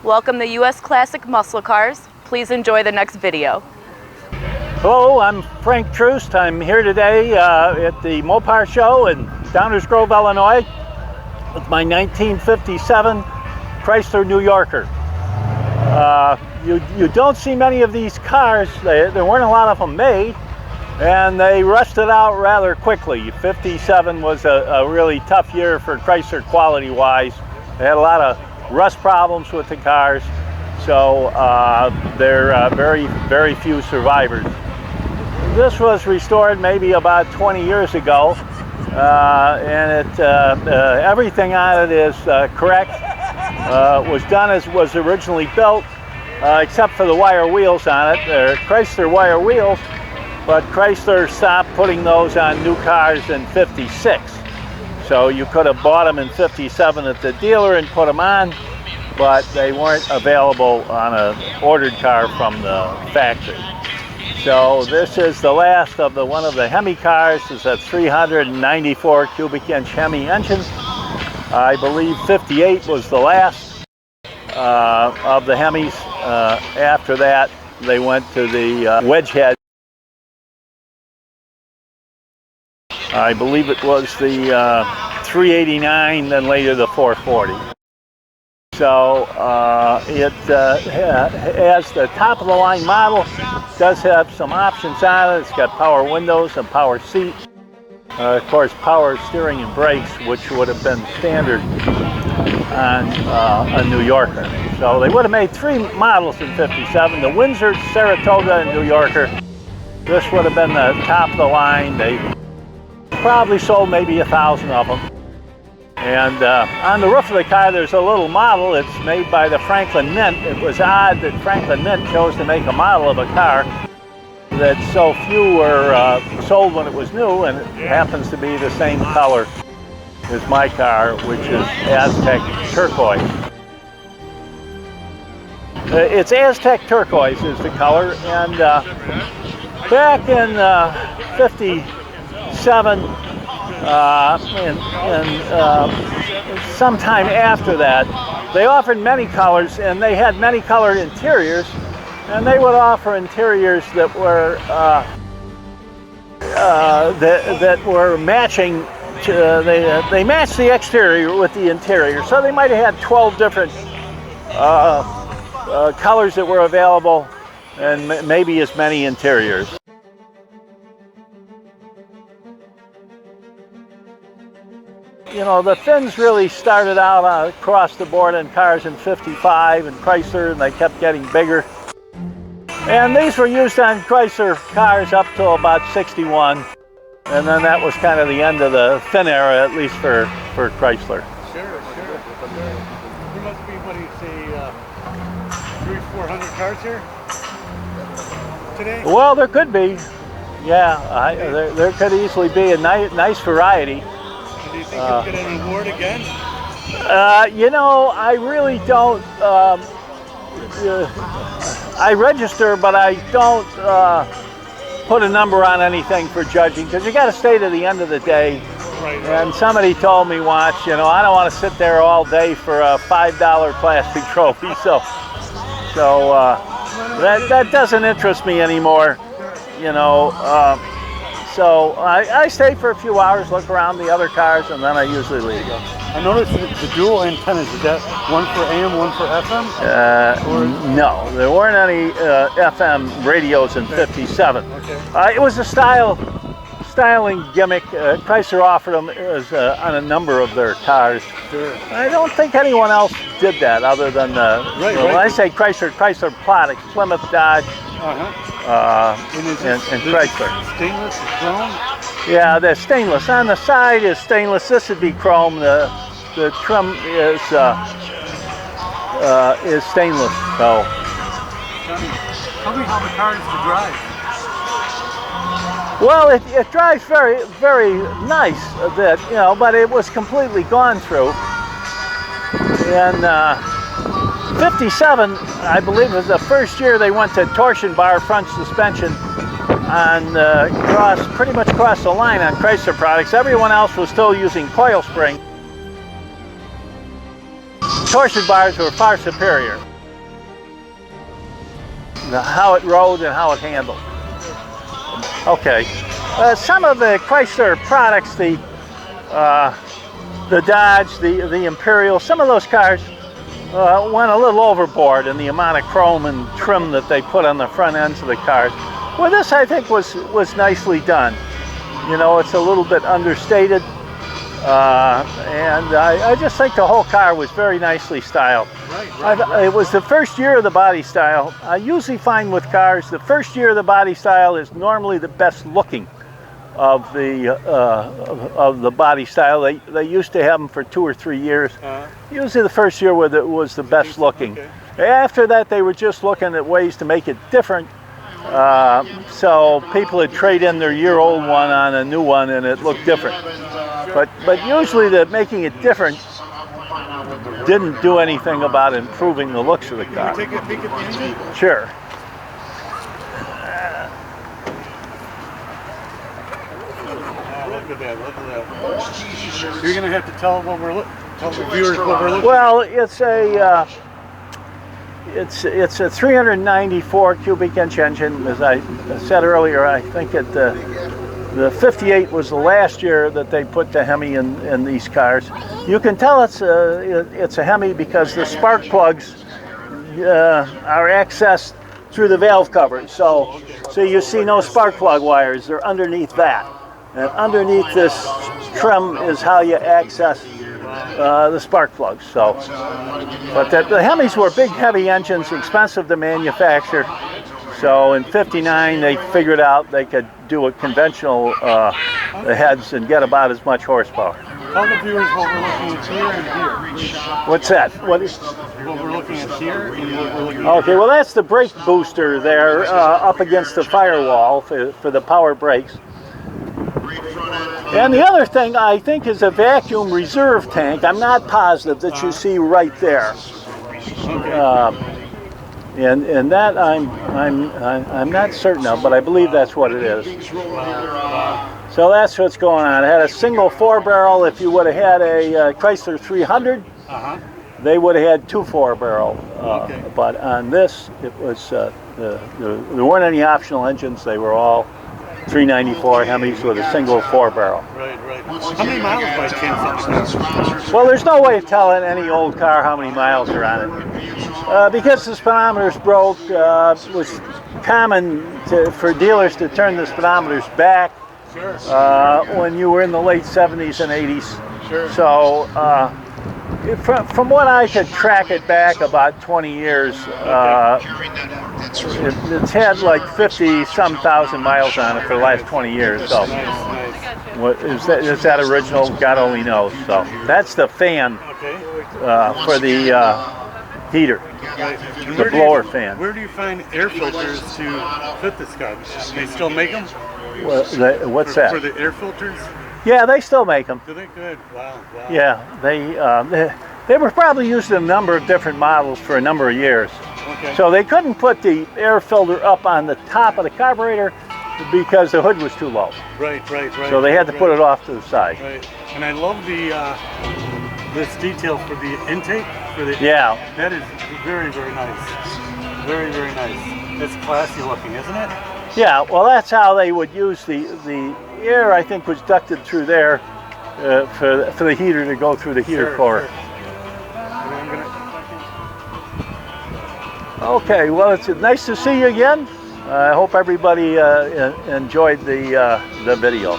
Welcome to U.S. Classic Muscle Cars. Please enjoy the next video. Hello, I'm Frank Troost. I'm here today at the Mopar Show in Downers Grove, Illinois with my 1957 Chrysler New Yorker. You don't see many of these cars. There weren't a lot of them made, and they rusted out rather quickly. 57 was a really tough year for Chrysler quality-wise. They had a lot of rust problems with the cars, so there are very few survivors. This was restored maybe about 20 years ago, and everything on it is correct. Was done as was originally built, except for the wire wheels on it. They're Chrysler wire wheels, but Chrysler stopped putting those on new cars in '56. So you could have bought them in '57 at the dealer and put them on, but they weren't available on an ordered car from the factory. So this is the last of one of the Hemi cars. It's a 394 cubic inch Hemi engine. I believe 58 was the last of the Hemis. After that, they went to the wedge head. I believe it was the 389, then later the 440. So it has the top of the line model, does have some options on it. It's got power windows and power seats. Of course, power steering and brakes, which would have been standard on a New Yorker. So they would have made three models in '57, the Windsor, Saratoga, and New Yorker. This would have been the top of the line. They probably sold maybe 1,000 of them. And on the roof of the car, there's a little model. It's made by the Franklin Mint. It was odd that Franklin Mint chose to make a model of a car that so few were sold when it was new, and it happens to be the same color as my car, which is Aztec turquoise. It's Aztec turquoise is the color, and back in '57, and sometime after that, they offered many colors, and they had many colored interiors, and they would offer interiors that were that were matching. They matched the exterior with the interior, so they might have had 12 different colors that were available, and maybe as many interiors. You know, the fins really started out across the board in cars in '55 and Chrysler, and they kept getting bigger. And these were used on Chrysler cars up till about '61, and then that was kind of the end of the fin era, at least for Chrysler. Sure. There must be, what do you say, 300-400 cars here today? Well, there could be. Yeah, there could easily be a nice variety. Do you think you'll get an award again? You know, I really don't. I register, but I don't put a number on anything for judging, because you got to stay to the end of the day. Right. And somebody told me once, you know, I don't want to sit there all day for a $5 plastic trophy. So that doesn't interest me anymore. You know. So I stay for a few hours, look around the other cars, and then I usually leave. I noticed the dual antennas. Is that one for AM, one for FM? No, there weren't any FM radios in '57. Okay. It was a styling gimmick. Chrysler offered them on a number of their cars. Sure. I don't think anyone else did that other than when I say Chrysler products, Plymouth, Dodge. And Chrysler. Stainless, chrome? Yeah, they're stainless. On the side is stainless. This would be chrome. The trim is stainless. So. Tell me how the car is to drive. Well, it drives very nice. You know, but it was completely gone through. And '57, I believe, was the first year they went to torsion bar front suspension on pretty much across the line on Chrysler products. Everyone else was still using coil spring. Torsion bars were far superior. how it rode and how it handled. Okay, some of the Chrysler products, the Dodge, the Imperial, some of those cars went a little overboard in the amount of chrome and trim that they put on the front ends of the cars. Well, this I think was nicely done. You know, it's a little bit understated, and I just think the whole car was very nicely styled. Right. It was the first year of the body style. I usually find with cars, the first year of the body style is normally the best looking of the body style. They used to have them for 2 or 3 years. Usually the first year was the best looking. Okay. After that, they were just looking at ways to make it different. So people would trade in their year-old one on a new one, and it looked different. But usually the making it different didn't do anything about improving the looks of the car. Can we take a peek at the engine? Sure. Look at that, look at that. You're going to have to tell the viewers what we're looking at. Well, it's a 394 cubic inch engine. As I said earlier, I think the 58 was the last year that they put the Hemi in these cars. You can tell it's a Hemi because the spark plugs are accessed through the valve covers. So you see no spark plug wires. They're underneath that. And underneath this trim is how you access the spark plugs. So, but the Hemis were big, heavy engines, expensive to manufacture. So in '59, they figured out they could do a conventional heads and get about as much horsepower. Tell the viewers what we're looking at here and here. What's that? What is? What we're looking at here and what we're looking at Okay, well that's the brake booster there up against the firewall for the power brakes. And the other thing I think is a vacuum reserve tank. I'm not positive that you see right there. And that I'm not certain of, but I believe that's what it is. So that's what's going on. It had a single 4-barrel. If you would have had a Chrysler 300, they would have had 2 4-barrel. But on this, it was there weren't any optional engines. They were all 394 Hemis with a single 4-barrel. Right. How many miles by chance on this? Well, there's no way of telling any old car how many miles are on it. Because the speedometers broke, it was common for dealers to turn the speedometers back when you were in the late 70s and 80s. Sure. So from what I could track it back about 20 years, it's had like 50-some thousand miles on it for the last 20 years. So is that original? God only knows. So that's the fan for the heater, the blower fan. Where do you find air filters to fit this car? They still make them? What's that? For the air filters? Yeah, they still make them. Do they? Good. Wow. Yeah, they were probably used in a number of different models for a number of years. Okay. So they couldn't put the air filter up on the top of the carburetor because the hood was too low. Right. So they had to put it off to the side. Right. And I love this detail for the intake. Yeah. That is very, very nice. Very, very nice. It's classy looking, isn't it? Yeah. Well, that's how they would use the air. I think was ducted through there for the heater to go through the heater core. Sure. Okay, well, it's nice to see you again. I hope everybody enjoyed the video.